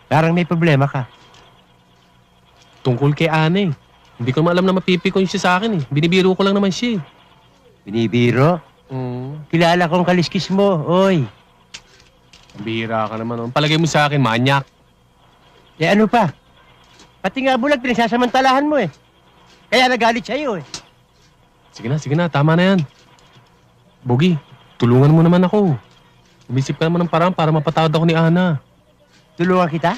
Parang may problema ka. Tungkol kay Ana eh. Hindi ko alam na mapipikon siya sa akin eh. Binibiro ko lang naman siya eh. Binibiro? Kilala kong kaliskis mo, oy. Bihira ka naman. Ang palagay mo sa akin, manyak. Eh ano pa? Pati nga bulag, pinagsasamantalahan mo eh. Kaya nagalit sa'yo eh. Sige na. Tama na yan. Bogi, tulungan mo naman ako. Umisip ka naman ng paraan para mapatawad ako ni Ana. Tulungan kita?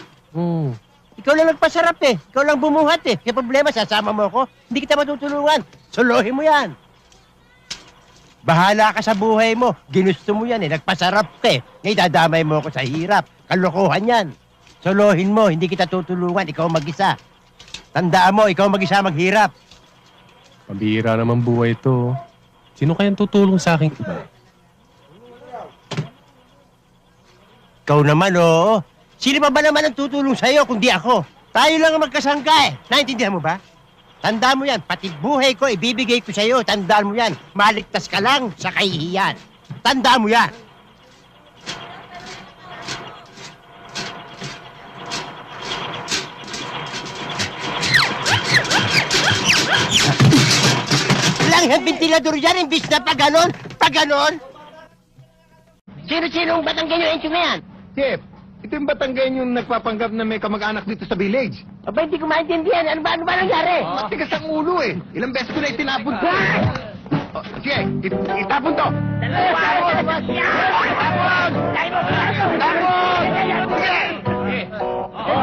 Ikaw lang nagpasarap eh. Ikaw lang bumuhat eh. Kaya problema, sasama mo ako. Hindi kita matutulungan. Solohin mo yan. Bahala ka sa buhay mo. Ginusto mo yan eh. Nagpasarap ka eh. Ngayon dadamay mo ako sa hirap. Kalokohan yan. Solohin mo. Hindi kita tutulungan. Ikaw mag-isa. Tandaan mo, ikaw mag-isa maghirap. Pabihira naman buhay ito. Sino kayang tutulong sa akin? Ikaw naman, oo. Sino pa ba naman ang tutulong sa'yo kundi ako? Tayo lang ang magkasangka eh. Naintindihan mo ba? Tandaan mo yan, pati buhay ko, ibibigay ko sa'yo. Tandaan mo yan, maligtas ka lang sa kahihiyan. Tandaan mo yan. Lang yung ventilador yan, imbis na pa ganon. Sino-sino ang batanggan yung entyo ngayon? Chef, ito yung Batanggen yung nagpapanggap na may kamag-anak dito sa village. Aba, hindi ko maintindihan. Ano ba nangyari? Matigas ang ulo eh. Ilang beses ko na itinapon to. Oh, sige, itapon to. Tapon!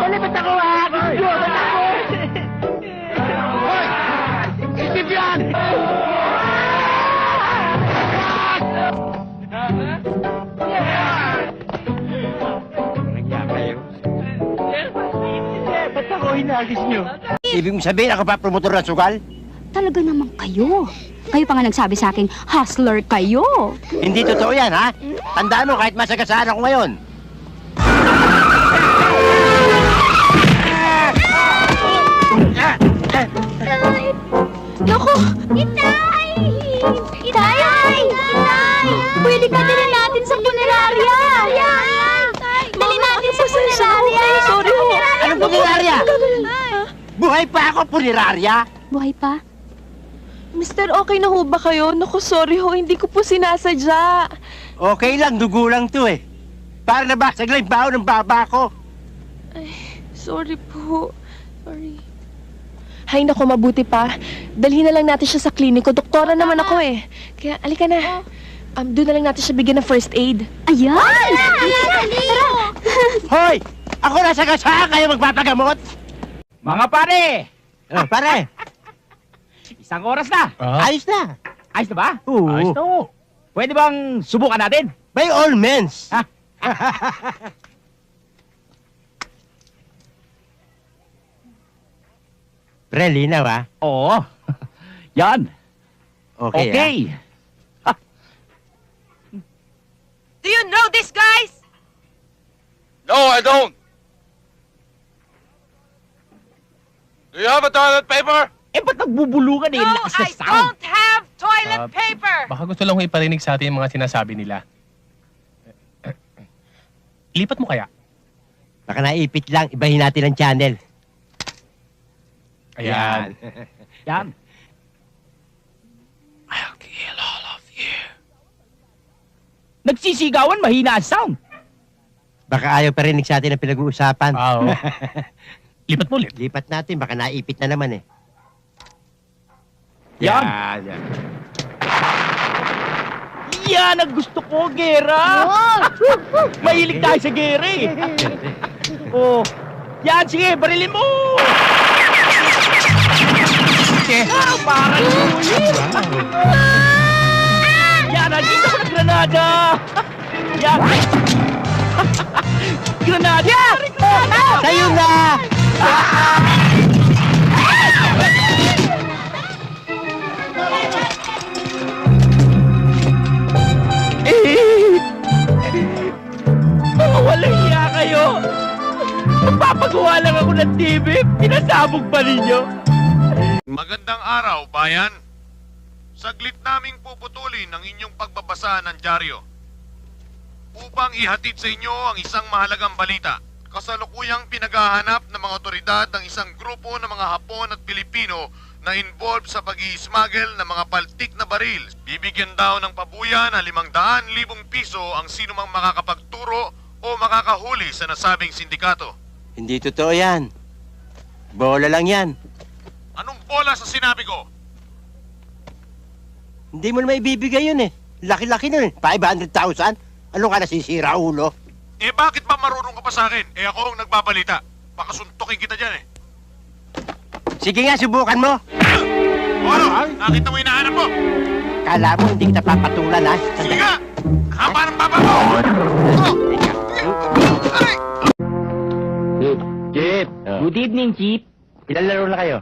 Dali, ba't ako ha? Ba't ako? Hoy! Isip yan! Ba't ako hinagis nyo? Ibig mong sabihin, ako pa promotor ng sugal? Talaga naman kayo. Kayo pa nga nagsabi sa akin, hustler kayo. Hindi totoo yan, ha? Tandaan mo, kahit masagasaan ako ngayon. Naku! Itay! Itay! Itay! Pwede ka din natin sa punerarya! Dali natin sa punerarya! Sorry ho! Anong punerarya? Buhay pa ako, punerarya! Buhay pa? Mister, okay na ho ba kayo? Naku, sorry ho, hindi ko po sinasadya. Okay lang, dugo lang to eh. Para nabasag lang yung baho ng baba ko. Ay, sorry po. Sorry. Hay, naku, mabuti pa. Dalhin na lang natin siya sa kliniko. Doktora naman ako eh. Kaya, alika na. Doon na lang natin siya bigyan ng first aid. Ayan! Hoy! Ako nasa gasaan, kayo magpapagamot? Mga pare! Pare, Isang oras na! ayos na. Ayos na ba? Oo. Ayos na ho. Pwede bang subukan natin? By all means. Ha? Pre, linaw ha? Oo. Yan. Okay, Okay. Do you know this, guys? No, I don't. Do you have a toilet paper? Eh, ba't nagbubulukan eh? Lakas na sound. have toilet paper! Baka gusto lang ko iparinig sa atin yung mga sinasabi nila. Lipat mo kaya? Baka naipit lang, ibahin natin ang channel. Ayan. Yan. I'll kill all of you. Nagsisigawan, mahina ang sound. Baka ayaw parinig sa atin ang pinag-uusapan. Oo. Lipat mo ulit. Lipat natin, baka naipit na naman eh. Yan. Yan. Yan ang gusto ko, Gera. Mahilig tayo sa Gera eh. Oh. Yan, sige, barilin mo. Parang ulit. Yan, nandito ko ng granada. Yan. Granada! Tayo na! Walang hiya kayo. Magpapagawa lang ako ng TV. Pinasabog pa ninyo. Magandang araw, bayan. Saglit naming puputulin ang inyong pagbabasa ng dyaryo upang ihatid sa inyo ang isang mahalagang balita kasalukuyang pinaghahanap ng mga otoridad ng isang grupo ng mga Hapon at Pilipino na involved sa pag-i-smuggle ng mga paltik na baril. Bibigyan daw ng pabuya na 500,000 piso ang sino mang makakapagturo o makakahuli sa nasabing sindikato. Hindi totoo yan. Bola lang yan. Anong bola sa sinabi ko? Hindi mo naman ibibigay yun eh. Laki-laki nun eh. 500,000? Ano ka nasisira, ulo? Eh bakit ba marunong ka pa sa akin? Eh ako ang nagbabalita. Baka suntukin kita dyan eh. Sige nga, subukan mo. O ano? Nakita mo hinahanap mo? Kala mo hindi kita papatulan, ha? Sige nga! Haba ng baba mo! Aray! Chip, good evening, Chip. Ilan laro na kayo?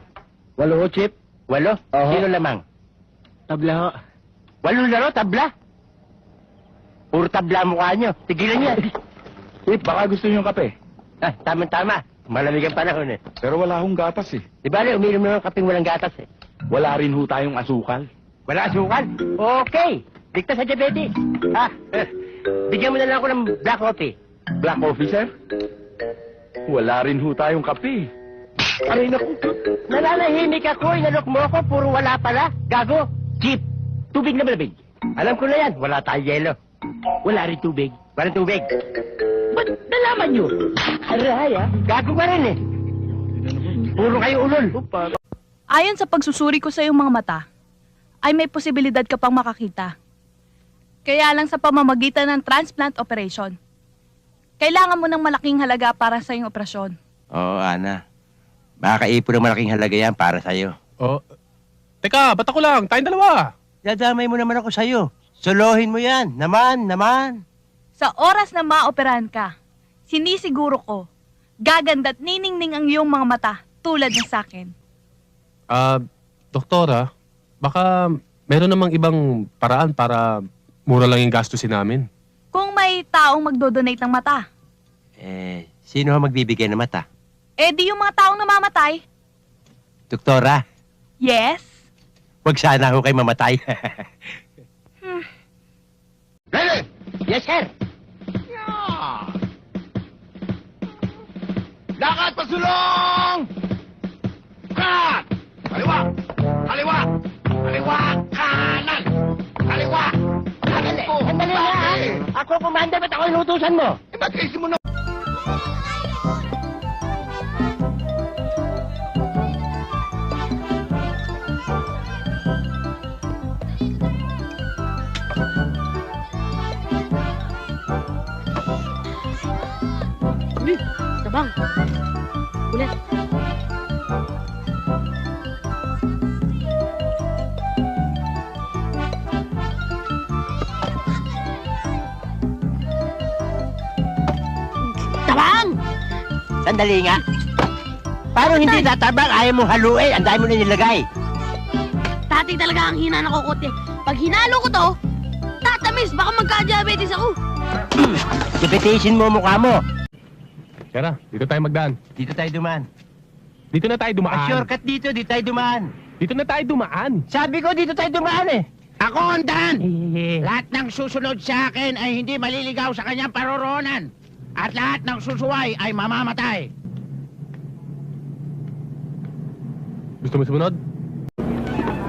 8, Chip. 8? Sino lamang? Tabla ho. 8 laro, tabla? Puro tabla ang mukha nyo. Tigilan niya. Chip, baka gusto niyo kape. Ah, tama-tama. Malamig ang panahon eh. Pero wala akong gatas eh. Di ba, uminom na ng kapeng walang gatas eh. Wala rin ho tayong asukal. Wala asukal? Okay. Dikta sa diabetes. Ha? Bigyan mo na lang ako ng black coffee. Black coffee, sir? Wala rin ho tayong kape. Aray naku. Nananahimik ako, inalok mo ako, puro wala pala. Gago. Jeep. Tubig na malamig. Alam ko na yan. Wala tayong yelo. Wala rin tubig. Walang tubig. Ba't nalaman nyo? Aray, ha? Gago ka rin eh. Puro kayo ulol. Ayon sa pagsusuri ko sa iyong mga mata, ay may posibilidad ka pang makakita. Kaya lang sa pamamagitan ng transplant operation. Kailangan mo ng malaking halaga para sa iyong operasyon. Oo, Ana. Makakaipon ng malaking halaga yan para sa'yo. Oh, teka, ba't ako lang? Tayong dalawa. Dadamay mo naman ako sa'yo. Solohin mo yan. Naman. Sa oras na maoperahan ka, sinisiguro ko, gaganda't niningning ang iyong mga mata tulad ng sakin. Doktora, baka meron namang ibang paraan para mura lang yung gastusin namin. Kung may taong magdodonate ng mata, Sino ang magbibigay ng mata? di yung mga taong namamatay. Doktora, Yes? wag sana ako kayo mamatay. Ready! Yes, sir. Yeah! Lakad pasulong! Cut! Kaliwa! Kaliwa! Kaliwa! Kanan! Kaliwa! Sandali, sandali nga, ha? Ako, commander, ba't ako inutusan mo? Eh, ba't kaisi mo na? Tabang. Ulit. Tabang! Sandali nga. Paano hindi tatabang? Ayaw mong haluin. Ang dami mo na nilagay. Tati talaga ang hina ng kokote. Pag hinalo ko to, tatamis, baka magka-diabetes ako. Dibetesin mo mukha mo. Tara, dito tayo magdaan. Dito tayo dumaan. Dito na tayo dumaan. Shortcut dito tayo dumaan. Dito na tayo dumaan. Sabi ko, dito tayo dumaan eh. Ako ang daan! Lahat ng susunod sa akin ay hindi maliligaw sa kanyang paroroonan. At lahat ng susuway ay mamamatay. Gusto mo sumunod?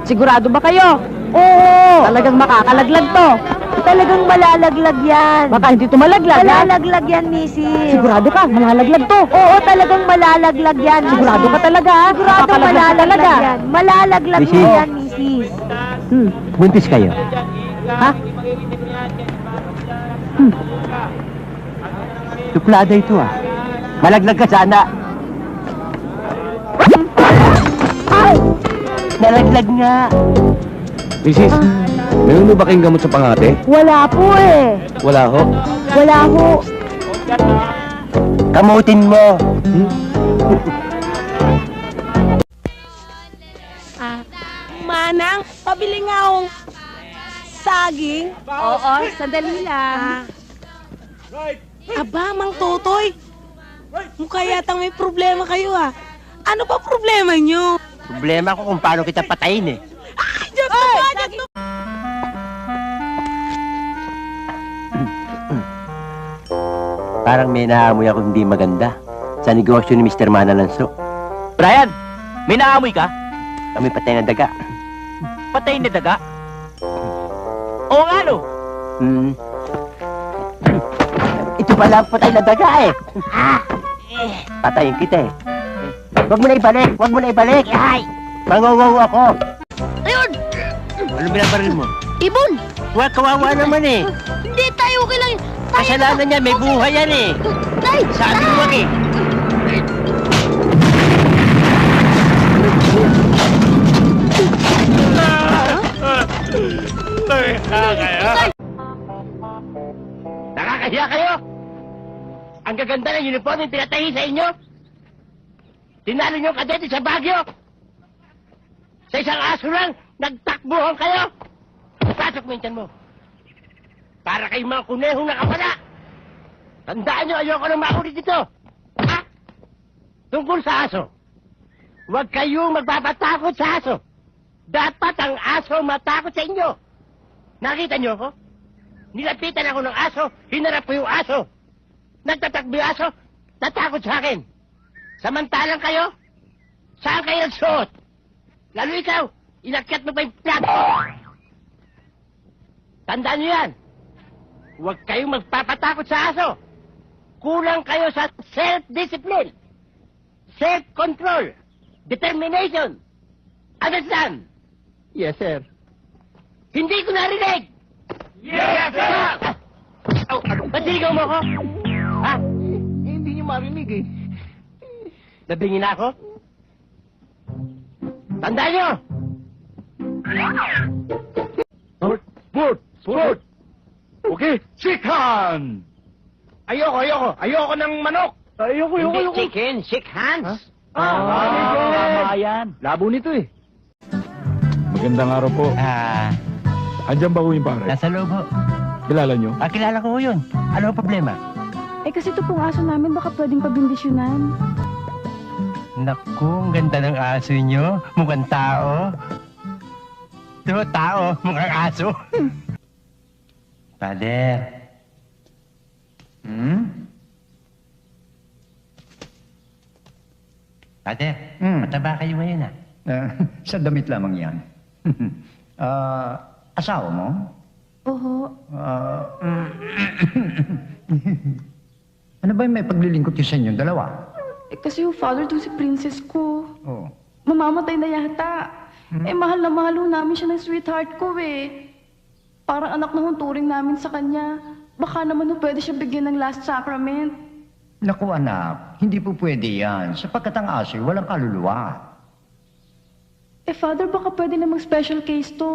Sigurado ba kayo? Oo! Talagang makakalaglag to. Talagang malalaglag yan. Baka hindi to malaglag, malalaglag yan, Mrs. Sigurado ka? Malalaglag to? Oo, talagang malalaglag yan. Sigurado ka talaga, ha? Sigurado malalaglag yan. Malalaglag Mrs. yan, Mrs. Buntis kayo. Ha? Tuklada ito ah. Malaglag ka sana. Ay! Nalaglag nga. Mrs., meron mo ba kayong gamot sa pangate? Wala po eh. Wala ho. Wala ho. Kamutin mo. Manang, pabili nga akong saging. Oo, sandali lang. Aba, Mang Totoy. Mukha yatang may problema kayo ah. Ano pa problema nyo? Problema ko kung paano kita patayin eh. Diyos ko ba? Diyos ko! Parang may naamoy ako hindi maganda sa negosyo ni Mr. Manalanso. Brian, may naamoy ka? Kami patay na daga. Patay na daga? Oo nga, no? Ito pala ang patay na daga eh. Patayin kita eh. Huwag mo na ibalik! Huwag mo na ibalik! Ay! Mangungaw ako! Ayun! Ano binabaril mo? Ibon! Huwag, kawawa naman eh. Hindi tayo okay lang. Kasalanan niya, may buhay yan eh. Tay! Sabi ko wag eh. Nakakahiya kayo! Ang gaganda ng uniform yung pinatahi sa inyo! Tinalo niyo ang kadete sa Baguio! Sa isang aso lang, nagtakbuhan kayo! Pasok mo yung tiyan mo! Para kayong mga kunehong nakapala! Tandaan niyo, ayoko nang makulit dito! Ha? Tungkol sa aso, huwag kayong magpapatakot sa aso! Dapat ang aso matakot sa inyo! Nakita niyo ako? Nilapitan ako ng aso, hinarap ko yung aso! Nagtatakbo yung aso, natakot sa akin! Samantalang kayo, saan kayo nagsuot? Lalo ikaw, inakyat mo pa yung plato! Tandaan niyo yan! Huwag kayong magpapatakot sa aso! Kulang kayo sa self-discipline! Self-control! Determination! Understand? Yes, sir. Hindi ko narinig! Yes, sir! Oh, ba't sinigaw mo ako? Ha? Hindi niyo marinig eh. Nabingin na ako? Tandaan niyo! Sport! Okay, shake hand! Ayoko ng manok! Ayoko. Chicken, shake hands! Tama yan. Labo nito eh. Magandang araw po. Andiyan ba ho yung pare? Nasa loob ho. Kilala nyo? Kilala ko ho yun. Ano ang problema? Eh kasi ito pong aso namin, baka pwedeng pabindisyonan. Naku, ang ganda ng aso nyo. Mukhang tao. Ito, tao. Mukhang aso. Father. Father, mataba kayo ngayon ah. Sa damit lamang yan. Asawa mo? Oho. Ano ba yung may paglilingkod yun sa inyong dalawa? Eh kasi yung father to si princess ko. Oh. Mamamatay na yata. Eh mahal na mahal ho namin siya ng sweetheart ko eh. Parang anak na hunturing namin sa kanya. Baka naman ho pwede siya bigyan ng last sacrament. Naku anak, hindi po pwede yan. Sapagkat ang aso'y walang kaluluwa. Eh father, baka pwede namang special case to.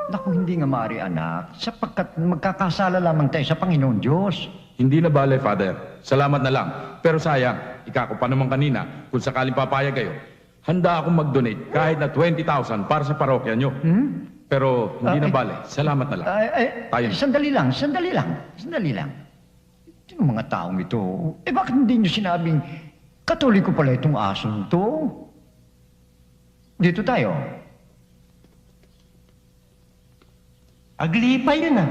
Naku, hindi nga maaari anak. Sapagkat magkakasala lamang tayo sa Panginoon Diyos. Hindi na bale, Father. Salamat na lang. Pero sayang, ika ko pa naman kanina, kung sakaling papayag kayo, handa akong mag-donate kahit na 20,000 para sa parokya nyo. Pero hindi na bale. Salamat na lang. Tayo. Sandali lang. Ito yung mga taong ito. Eh bakit hindi nyo sinabing Katoliko pala itong asong to? Dito tayo. Aglipa yun ah.